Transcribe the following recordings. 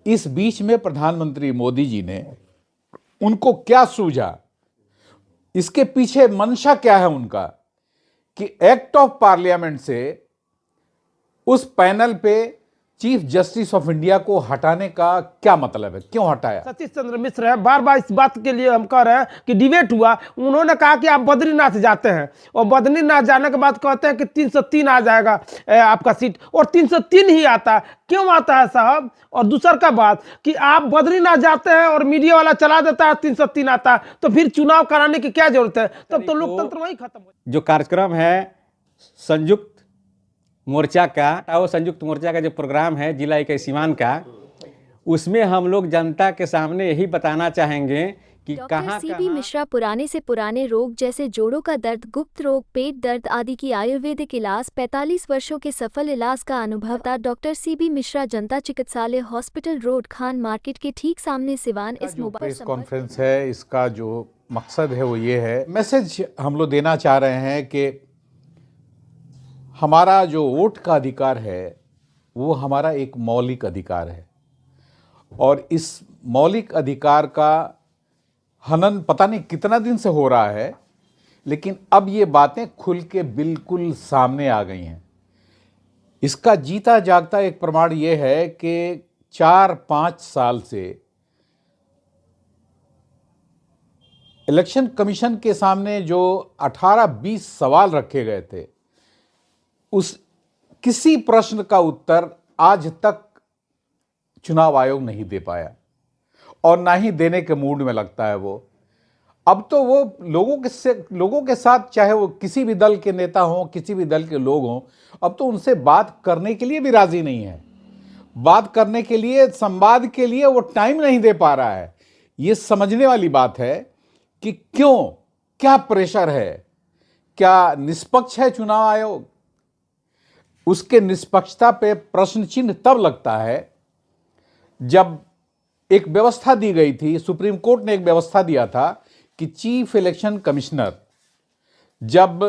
इस बीच में प्रधानमंत्री मोदी जी ने उनको क्या सूझा, इसके पीछे मंशा क्या है उनका कि एक्ट ऑफ पार्लियामेंट से उस पैनल पे चीफ जस्टिस ऑफ इंडिया को हटाने का क्या मतलब है, क्यों हटाया? सतीश चंद्र मिश्र है, बार बार इस बात के लिए हम कह रहे हैं कि डिबेट हुआ, उन्होंने कहा कि आप बद्रीनाथ जाते हैं और बद्रीनाथ जाने के बाद कहते हैं कि 303 आ जाएगा आपका सीट, और 303 ही आता है। क्यों आता है साहब? और दूसरा का बात कि आप बद्रीनाथ जाते हैं और मीडिया वाला चला देता है 303 आता है, तो फिर चुनाव कराने की क्या जरूरत है? तब तो लोकतंत्र वही खत्म हो। जो कार्यक्रम है संयुक्त मोर्चा का, वो संयुक्त मोर्चा का जो प्रोग्राम है जिला इकाई सीवान का, उसमें हम लोग जनता के सामने यही बताना चाहेंगे कि डॉक्टर सीबी मिश्रा पुराने से पुराने रोग जैसे जोड़ों का दर्द, गुप्त रोग, पेट दर्द आदि की आयुर्वेदिक इलाज, 45 वर्षों के सफल इलाज का अनुभव था। डॉक्टर सीबी मिश्रा जनता चिकित्सालय, हॉस्पिटल रोड, खान मार्केट के ठीक सामने सिवान। इस मोबाइल प्रेस कॉन्फ्रेंस है, इसका जो मकसद है वो ये है, मैसेज हम लोग देना चाह रहे हैं कि हमारा जो वोट का अधिकार है वो हमारा एक मौलिक अधिकार है, और इस मौलिक अधिकार का हनन पता नहीं कितना दिन से हो रहा है, लेकिन अब ये बातें खुल के बिल्कुल सामने आ गई हैं। इसका जीता जागता एक प्रमाण ये है कि 4-5 साल से इलेक्शन कमीशन के सामने जो 18-20 सवाल रखे गए थे, उस किसी प्रश्न का उत्तर आज तक चुनाव आयोग नहीं दे पाया, और ना ही देने के मूड में लगता है वो। अब तो वो लोगों के साथ, चाहे वो किसी भी दल के नेता हों, किसी भी दल के लोग हों, अब तो उनसे बात करने के लिए भी राजी नहीं है। बात करने के लिए, संवाद के लिए वो टाइम नहीं दे पा रहा है। ये समझने वाली बात है कि क्यों, क्या प्रेशर है, क्या निष्पक्ष है चुनाव आयोग? उसके निष्पक्षता पे प्रश्न चिन्ह तब लगता है जब एक व्यवस्था दी गई थी, सुप्रीम कोर्ट ने एक व्यवस्था दिया था कि चीफ इलेक्शन कमिश्नर जब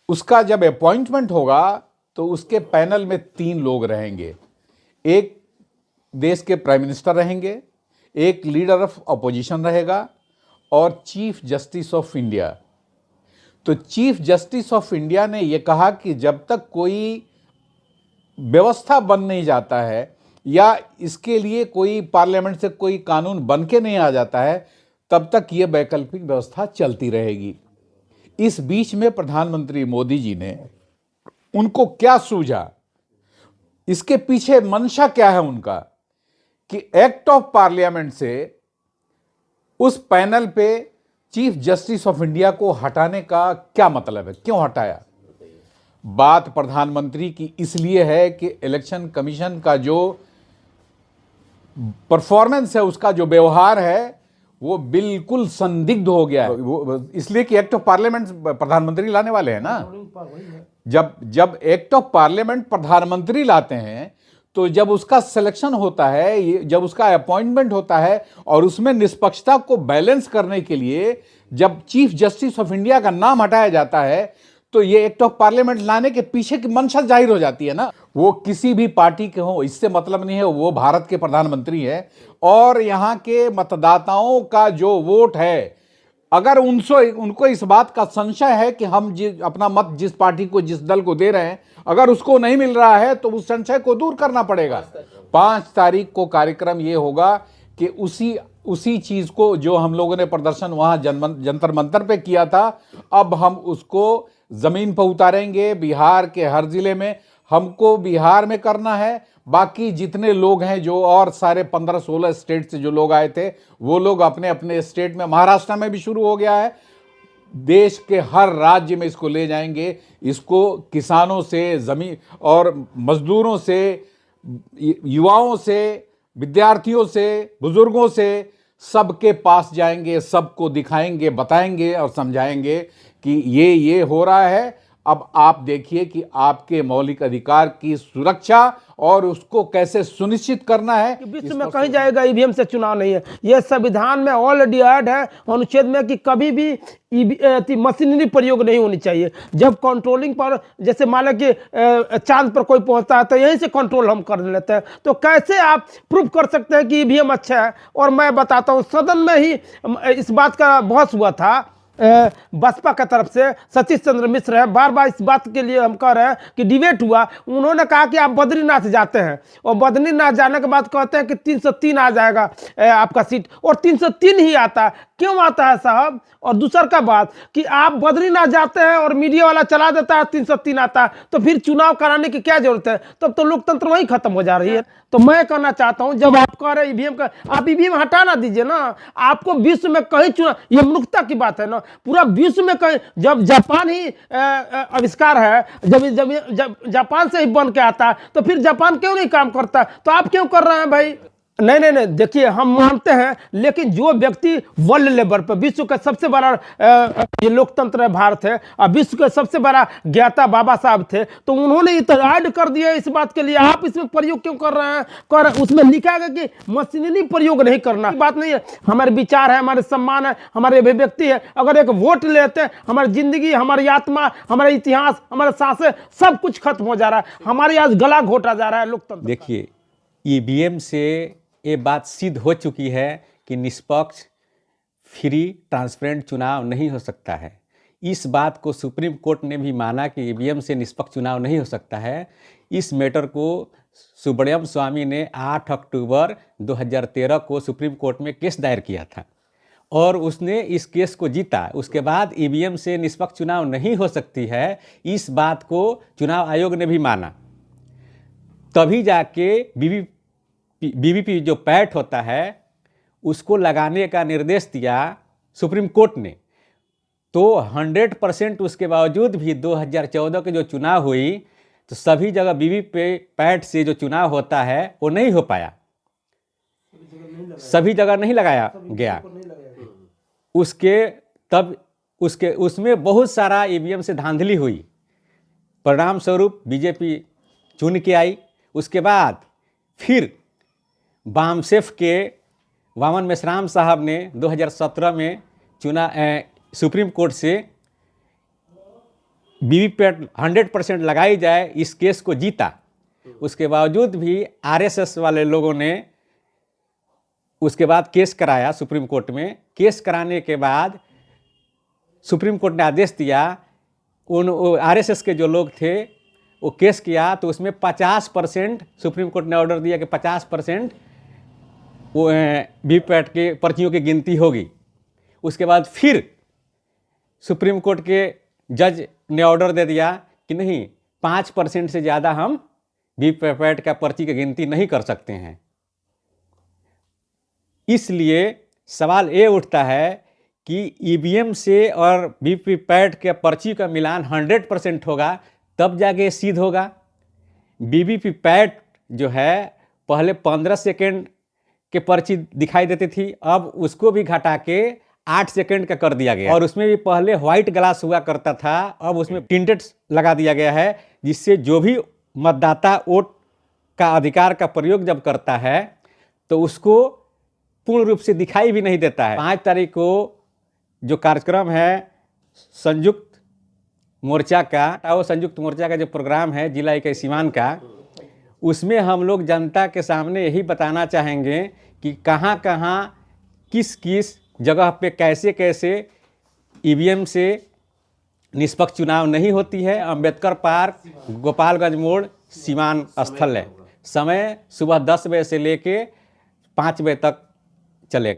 अपॉइंटमेंट होगा तो उसके पैनल में 3 लोग रहेंगे। एक देश के प्राइम मिनिस्टर रहेंगे, एक लीडर ऑफ अपोजिशन रहेगा, और चीफ जस्टिस ऑफ इंडिया। तो चीफ जस्टिस ऑफ इंडिया ने यह कहा कि जब तक कोई व्यवस्था बन नहीं जाता है या इसके लिए कोई पार्लियामेंट से कोई कानून बन के नहीं आ जाता है, तब तक यह वैकल्पिक व्यवस्था चलती रहेगी। इस बीच में प्रधानमंत्री मोदी जी ने उनको क्या सूझा, इसके पीछे मंशा क्या है उनका कि एक्ट ऑफ पार्लियामेंट से उस पैनल पे चीफ जस्टिस ऑफ इंडिया को हटाने का क्या मतलब है, क्यों हटाया? बात प्रधानमंत्री की इसलिए है कि इलेक्शन कमीशन का जो परफॉर्मेंस है, उसका जो व्यवहार है, वो बिल्कुल संदिग्ध हो गया है। वो इसलिए कि एक्ट ऑफ पार्लियामेंट प्रधानमंत्री लाने वाले हैं ना। जब एक्ट ऑफ पार्लियामेंट प्रधानमंत्री लाते हैं, तो जब उसका सिलेक्शन होता है, जब उसका अपॉइंटमेंट होता है, और उसमें निष्पक्षता को बैलेंस करने के लिए जब चीफ जस्टिस ऑफ इंडिया का नाम हटाया जाता है, तो ये एक्ट ऑफ पार्लियामेंट लाने के पीछे की मंशा जाहिर हो जाती है ना। वो किसी भी पार्टी के हो, इससे मतलब नहीं है, वो भारत के प्रधानमंत्री है, और यहाँ के मतदाताओं का जो वोट है, अगर उनको इस बात का संशय है कि हम अपना मत जिस पार्टी को, जिस दल को दे रहे हैं, अगर उसको नहीं मिल रहा है, तो उस संशय को दूर करना पड़ेगा। 5 तारीख को कार्यक्रम ये होगा कि उसी चीज को जो हम लोगों ने प्रदर्शन वहां जंतर मंतर पे किया था, अब हम उसको जमीन पर उतारेंगे। बिहार के हर जिले में हमको बिहार में करना है, बाकी जितने लोग हैं, जो और सारे 15-16 स्टेट से जो लोग आए थे, वो लोग अपने अपने स्टेट में, महाराष्ट्र में भी शुरू हो गया है, देश के हर राज्य में इसको ले जाएंगे। इसको किसानों से, जमीन और मजदूरों से, युवाओं से, विद्यार्थियों से, बुजुर्गों से, सबके पास जाएंगे, सबको दिखाएंगे, बताएंगे और समझाएंगे कि ये हो रहा है, अब आप देखिए कि आपके मौलिक अधिकार की सुरक्षा और उसको कैसे सुनिश्चित करना है। विश्व में कहीं जाएगा ईवीएम से चुनाव नहीं है। यह संविधान में ऑलरेडी ऐड है अनुच्छेद में कि कभी भी मशीनरी प्रयोग नहीं होनी चाहिए। जब कंट्रोलिंग पर जैसे मान लें कि चांद पर कोई पहुंचता है तो यहीं से कंट्रोल हम कर लेते हैं, तो कैसे आप प्रूव कर सकते हैं कि ईवीएम अच्छा है। और मैं बताता हूं, सदन में ही इस बात का बहस हुआ था, बसपा की तरफ से सतीश चंद्र मिश्र है, बार बार इस बात के लिए हम कह रहे हैं कि डिबेट हुआ। उन्होंने कहा कि आप बद्रीनाथ जाते हैं और बद्रीनाथ जाने के बाद कहते हैं कि 303 आ जाएगा आपका सीट, और 303 ही आता है। क्यों आता है साहब? और दूसरा का बात कि आप बद्रीनाथ जाते हैं और मीडिया वाला चला देता है 303 आता है, तो फिर चुनाव कराने की क्या जरूरत है? तब तो लोकतंत्र वहीं खत्म हो जा रही है। तो मैं कहना चाहता हूं, जब आप कह रहे ईवीएम का, आप ईवीएम हटा ना दीजिए ना। आपको विश्व में कहीं चुनाव, ये मूर्खता की बात है ना, पूरा विश्व में कहीं, जब जापान ही आविष्कार है, जब जापान से ही बन के आता है, तो फिर जापान क्यों नहीं काम करता? तो आप क्यों कर रहे हैं भाई? नहीं, देखिए हम मानते हैं, लेकिन जो व्यक्ति वर्ल्ड लेवल पर विश्व का सबसे बड़ा ये लोकतंत्र है भारत है, और विश्व का सबसे बड़ा ज्ञाता बाबा साहब थे, तो उन्होंने ऐड कर दिया इस बात के लिए। आप इसमें प्रयोग क्यों कर रहे हैं? उसमें लिखा गया कि मशीनरी प्रयोग नहीं करना, बात नहीं है। हमारे विचार है, हमारे सम्मान है, हमारे अभिव्यक्ति है। अगर एक वोट लेते हैं, हमारी जिंदगी, हमारी आत्मा, हमारा इतिहास, हमारे सांसें, सब कुछ खत्म हो जा रहा है। हमारे आज गला घोटा जा रहा है लोकतंत्र। देखिए, ईवीएम से ये बात सिद्ध हो चुकी है कि निष्पक्ष, फ्री, ट्रांसपेरेंट चुनाव नहीं हो सकता है। इस बात को सुप्रीम कोर्ट ने भी माना कि ईवीएम से निष्पक्ष चुनाव नहीं हो सकता है। इस मैटर को सुब्रमण्यम स्वामी ने 8 अक्टूबर 2013 को सुप्रीम कोर्ट में केस दायर किया था और उसने इस केस को जीता। उसके बाद ईवीएम से निष्पक्ष चुनाव नहीं हो सकती है, इस बात को चुनाव आयोग ने भी माना। तभी जाके बीवीपी जो पैट होता है उसको लगाने का निर्देश दिया सुप्रीम कोर्ट ने। तो 100% उसके बावजूद भी 2014 के जो चुनाव हुई, तो सभी जगह बीवीपी पैट से जो चुनाव होता है वो नहीं हो पाया, सभी जगह नहीं लगाया गया। उसमें बहुत सारा ईवीएम से धांधली हुई, परिणाम स्वरूप बीजेपी चुन के आई। उसके बाद फिर बामसेफ के वामन मेश्राम साहब ने 2017 में सुप्रीम कोर्ट से वीवीपैट 100% लगाई जाए, इस केस को जीता। उसके बावजूद भी आरएसएस वाले लोगों ने उसके बाद केस कराया सुप्रीम कोर्ट में। केस कराने के बाद सुप्रीम कोर्ट ने आदेश दिया, उन आरएसएस के जो लोग थे वो केस किया, तो उसमें 50% सुप्रीम कोर्ट ने ऑर्डर दिया कि 50% वो वीवीपैट के पर्चियों की गिनती होगी। उसके बाद फिर सुप्रीम कोर्ट के जज ने ऑर्डर दे दिया कि नहीं, 5% से ज़्यादा हम वीवीपैट का पर्ची की गिनती नहीं कर सकते हैं। इसलिए सवाल ये उठता है कि ईवीएम से और वीवीपैट के पर्ची का मिलान 100% होगा, तब जाके सिद्ध होगा। वीवीपैट जो है पहले 15 सेकेंड के पर्ची दिखाई देती थी, अब उसको भी घटा के 8 सेकेंड का कर दिया गया। और उसमें भी पहले व्हाइट ग्लास हुआ करता था, अब उसमें टिंटेड लगा दिया गया है, जिससे जो भी मतदाता वोट का अधिकार का प्रयोग जब करता है तो उसको पूर्ण रूप से दिखाई भी नहीं देता है। 5 तारीख को जो कार्यक्रम है संयुक्त मोर्चा का जो प्रोग्राम है जिला इकाई सीवान का, उसमें हम लोग जनता के सामने यही बताना चाहेंगे कि कहाँ कहाँ किस किस जगह पे कैसे कैसे ईवीएम से निष्पक्ष चुनाव नहीं होती है। अंबेडकर पार्क, गोपालगंज मोड़, सीवान स्थल है। समय सुबह 10 बजे से लेके 5 बजे तक चलेगा।